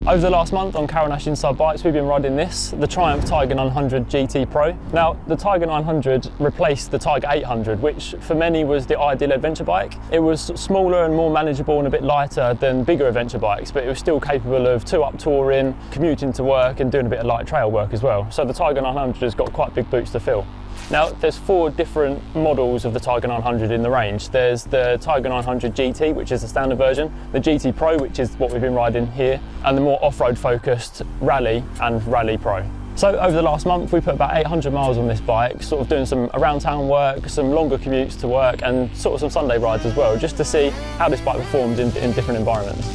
Over the last month on Carol Nash Inside Bikes, we've been riding this, the Triumph Tiger 900 GT Pro. Now, the Tiger 900 replaced the Tiger 800, which for many was the ideal adventure bike. It was smaller and more manageable and a bit lighter than bigger adventure bikes, but it was still capable of 2-up touring, commuting to work and doing a bit of light trail work as well. So the Tiger 900 has got quite big boots to fill. Now, there's 4 different models of the Tiger 900 in the range. There's the Tiger 900 GT, which is the standard version, the GT Pro, which is what we've been riding here, and the more off-road focused Rally and Rally Pro. So over the last month, we put about 800 miles on this bike, sort of doing some around town work, some longer commutes to work, and sort of some Sunday rides as well, just to see how this bike performed in different environments.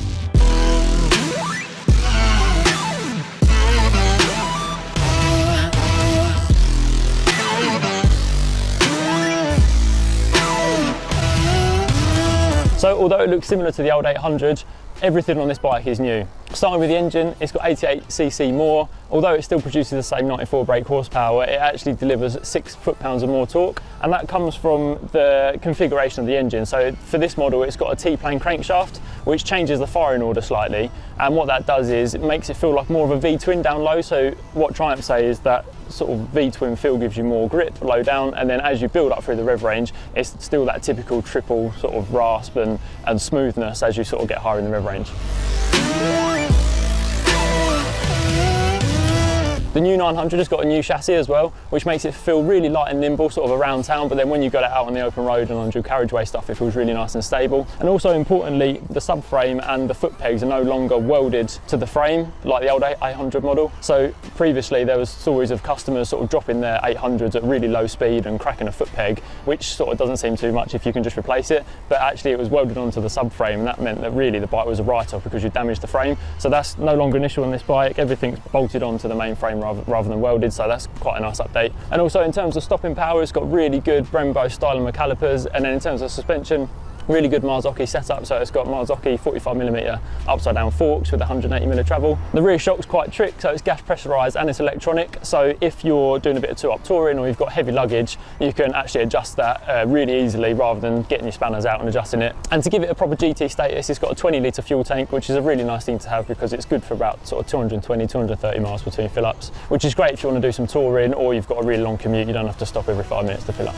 So although it looks similar to the old 800, everything on this bike is new. Starting with the engine, it's got 88cc more. Although it still produces the same 94 brake horsepower, it actually delivers 6 foot-pounds of more torque, and that comes from the configuration of the engine. So for this model, it's got a T-plane crankshaft, which changes the firing order slightly, and what that does is it makes it feel like more of a V-twin down low. So what Triumph say is that sort of V-twin feel gives you more grip low down, and then as you build up through the rev range, it's still that typical triple sort of rasp and smoothness as you sort of get higher in the rev range. The new 900 has got a new chassis as well, which makes it feel really light and nimble sort of around town, but then when you got it out on the open road and on dual carriageway stuff, it feels really nice and stable. And also importantly, the subframe and the foot pegs are no longer welded to the frame like the old 800 model. So previously there was stories of customers sort of dropping their 800s at really low speed and cracking a foot peg, which sort of doesn't seem too much if you can just replace it, but actually it was welded onto the subframe, and that meant that really the bike was a write-off because you damaged the frame. So that's no longer an issue on this bike. Everything's bolted onto the main frame rather than welded, so that's quite a nice update. And also in terms of stopping power, it's got really good Brembo style and Mccallipers, and then in terms of suspension, really good Marzocchi setup. So it's got Marzocchi 45mm upside down forks with 180mm travel. The rear shock's quite trick, so it's gas pressurised and it's electronic, so if you're doing a bit of 2-up touring or you've got heavy luggage, you can actually adjust that really easily rather than getting your spanners out and adjusting it. And to give it a proper GT status, it's got a 20-litre fuel tank, which is a really nice thing to have because it's good for about sort of 220, 230 miles between fill-ups, which is great if you want to do some touring or you've got a really long commute. You don't have to stop every 5 minutes to fill up.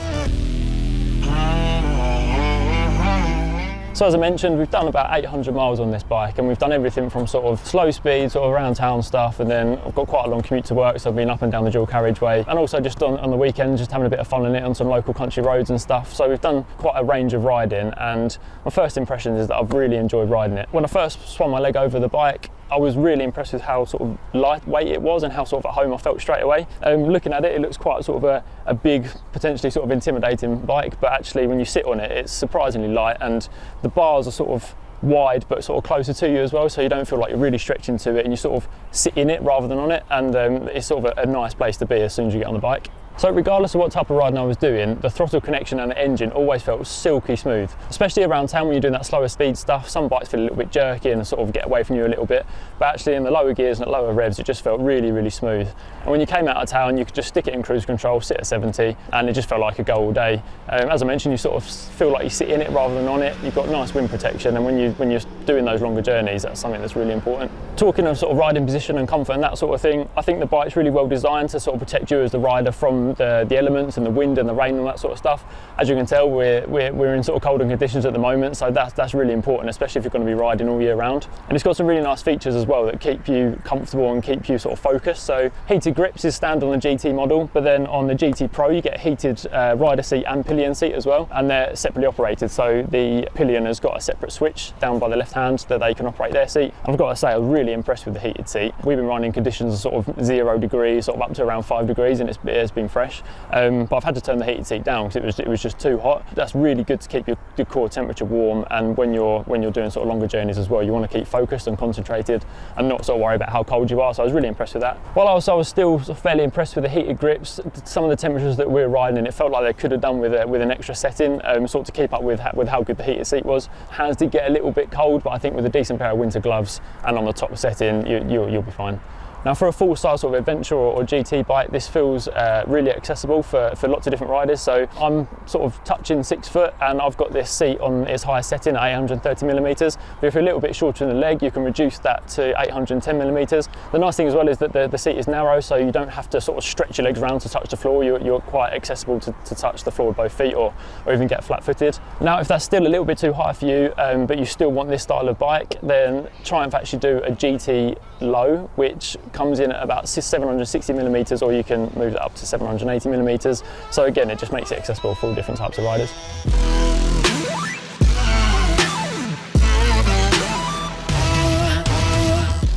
So as I mentioned, we've done about 800 miles on this bike, and we've done everything from sort of slow speed, sort of around town stuff, and then I've got quite a long commute to work, so I've been up and down the dual carriageway, and also just on the weekends, just having a bit of fun in it on some local country roads and stuff. So we've done quite a range of riding, and my first impression is that I've really enjoyed riding it. When I first swung my leg over the bike, I was really impressed with how sort of lightweight it was and how sort of at home I felt straight away. Looking at it, it looks quite sort of a big, potentially sort of intimidating bike, but actually when you sit on it, it's surprisingly light, and the bars are sort of wide but sort of closer to you as well, so you don't feel like you're really stretched into it, and you sort of sit in it rather than on it, and it's sort of a nice place to be as soon as you get on the bike. So regardless of what type of riding I was doing, the throttle connection and the engine always felt silky smooth, especially around town when you're doing that slower speed stuff. Some bikes feel a little bit jerky and sort of get away from you a little bit, but actually in the lower gears and at lower revs, it just felt really, really smooth. And when you came out of town, you could just stick it in cruise control, sit at 70, and it just felt like a go all day. As I mentioned, you sort of feel like you sit in it rather than on it. You've got nice wind protection, and when you're doing those longer journeys, that's something that's really important. Talking of sort of riding position and comfort and that sort of thing, I think the bike's really well designed to sort of protect you as the rider from the elements and the wind and the rain and that sort of stuff. As you can tell, we're in sort of colder conditions at the moment, so that's really important, especially if you're going to be riding all year round. And it's got some really nice features as well that keep you comfortable and keep you sort of focused. So heated grips is standard on the GT model, but then on the GT Pro you get a heated rider seat and pillion seat as well, and they're separately operated. So the pillion has got a separate switch down by the left hand that they can operate their seat. I've got to say, I was really impressed with the heated seat. We've been riding in conditions of sort of 0 degrees, sort of up to around 5 degrees, and it's been fresh. But I've had to turn the heated seat down because it was just too hot. That's really good to keep your core temperature warm, and when you're doing sort of longer journeys as well, you want to keep focused and concentrated and not sort of worry about how cold you are. So I was really impressed with that. While I was still sort of fairly impressed with the heated grips, some of the temperatures that we were riding in, it felt like they could have done with an extra setting, sort of to keep up with how good the heated seat was. Hands did get a little bit cold, but I think with a decent pair of winter gloves and on the top setting, you'll be fine. Now for a full-size sort of adventure or GT bike, this feels really accessible for lots of different riders. So I'm sort of touching 6 foot and I've got this seat on its highest setting at 830mm. But if you're a little bit shorter in the leg, you can reduce that to 810mm. The nice thing as well is that the seat is narrow, so you don't have to sort of stretch your legs around to touch the floor. You're quite accessible to touch the floor with both feet or even get flat-footed. Now if that's still a little bit too high for you, but you still want this style of bike, then Triumph actually do a GT low, which comes in at about 760mm, or you can move it up to 780mm. So again, it just makes it accessible for all different types of riders.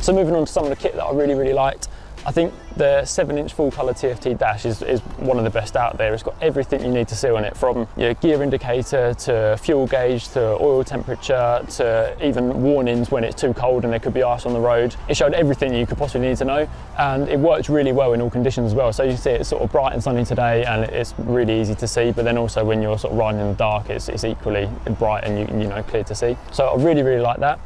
So moving on to some of the kit that I really liked, I think the 7-inch full colour Tft Dash is one of the best out there. It's got everything you need to see on it, from your gear indicator to fuel gauge to oil temperature to even warnings when it's too cold and there could be ice on the road. It showed everything you could possibly need to know, and it works really well in all conditions as well. So you can see it's sort of bright and sunny today and it's really easy to see, but then also when you're sort of riding in the dark, it's equally bright and you know clear to see. So I really like that.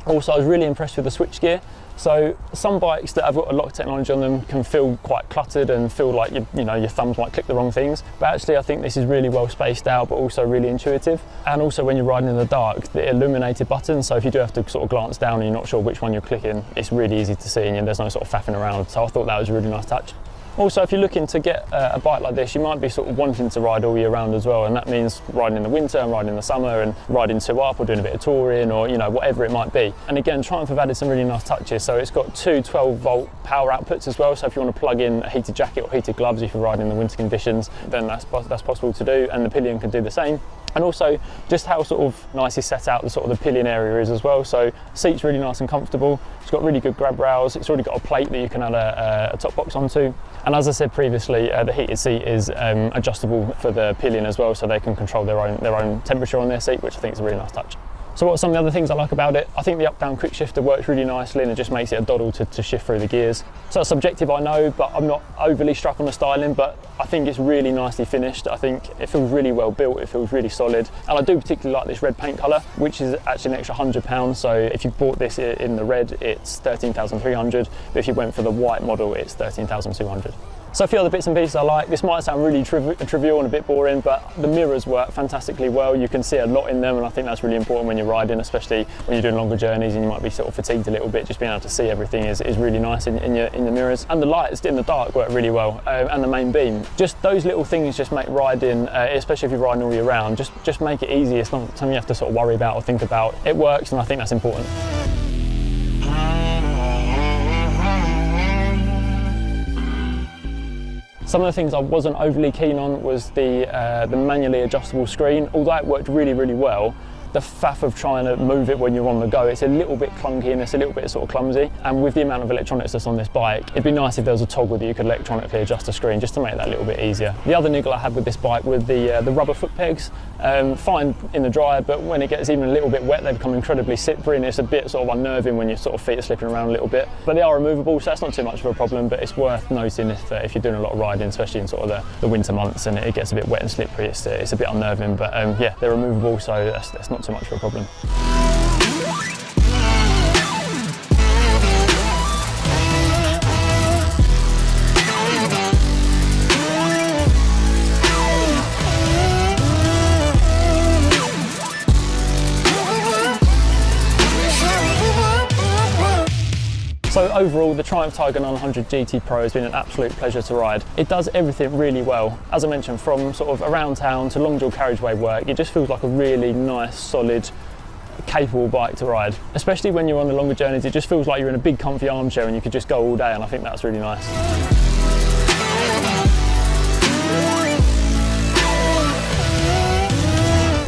Also, I was really impressed with the switchgear. So some bikes that have got a lot of technology on them can feel quite cluttered and feel like your thumbs might click the wrong things. But actually I think this is really well spaced out, but also really intuitive. And also when you're riding in the dark, the illuminated buttons, so if you do have to sort of glance down and you're not sure which one you're clicking, it's really easy to see and there's no sort of faffing around. So I thought that was a really nice touch. Also, if you're looking to get a bike like this, you might be sort of wanting to ride all year round as well, and that means riding in the winter and riding in the summer and riding 2-up or doing a bit of touring or whatever it might be. And again, Triumph have added some really nice touches. So it's got 2 12-volt power outputs as well, so if you want to plug in a heated jacket or heated gloves if you're riding in the winter conditions, then that's possible to do, and the pillion can do the same. And also just how sort of nicely set out the sort of the pillion area is as well. So seat's really nice and comfortable. It's got really good grab rails. It's already got a plate that you can add a top box onto. And as I said previously, the heated seat is adjustable for the pillion as well, so they can control their own temperature on their seat, which I think is a really nice touch. So what are some of the other things I like about it? I think the up-down quick shifter works really nicely and it just makes it a doddle to shift through the gears. So it's subjective, I know, but I'm not overly struck on the styling, but I think it's really nicely finished. I think it feels really well built, it feels really solid. And I do particularly like this red paint colour, which is actually an extra £100. So if you bought this in the red, it's $13,300. But if you went for the white model, it's $13,200. So a few other bits and pieces I like. This might sound really trivial and a bit boring, but the mirrors work fantastically well. You can see a lot in them, and I think that's really important when you're riding, especially when you're doing longer journeys and you might be sort of fatigued a little bit. Just being able to see everything is really nice in the mirrors. And the lights in the dark work really well, and the main beam. Just those little things just make riding, especially if you're riding all year round, just make it easy. It's not something you have to sort of worry about or think about. It works, and I think that's important. Some of the things I wasn't overly keen on was the manually adjustable screen. Although it worked really well, the faff of trying to move it when you're on the go, it's a little bit clunky and it's a little bit sort of clumsy. And with the amount of electronics that's on this bike, it'd be nice if there was a toggle that you could electronically adjust the screen just to make that a little bit easier. The other niggle I had with this bike were the rubber foot pegs. Fine in the dry, but when it gets even a little bit wet, they become incredibly slippery and it's a bit sort of unnerving when your sort of feet are slipping around a little bit. But they are removable, so that's not too much of a problem, but it's worth noting if you're doing a lot of riding, especially in sort of the winter months and it gets a bit wet and slippery, it's a bit unnerving, but yeah, they're removable, so that's not too much of a problem. So overall, the Triumph Tiger 900 GT Pro has been an absolute pleasure to ride. It does everything really well. As I mentioned, from sort of around town to long dual carriageway work, it just feels like a really nice, solid, capable bike to ride. Especially when you're on the longer journeys, it just feels like you're in a big comfy armchair and you could just go all day, and I think that's really nice.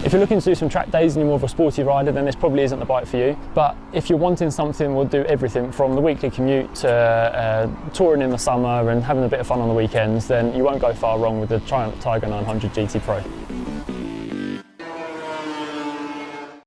If you're looking to do some track days and you're more of a sporty rider, then this probably isn't the bike for you. But if you're wanting something that will do everything from the weekly commute to touring in the summer and having a bit of fun on the weekends, then you won't go far wrong with the Triumph Tiger 900 GT Pro.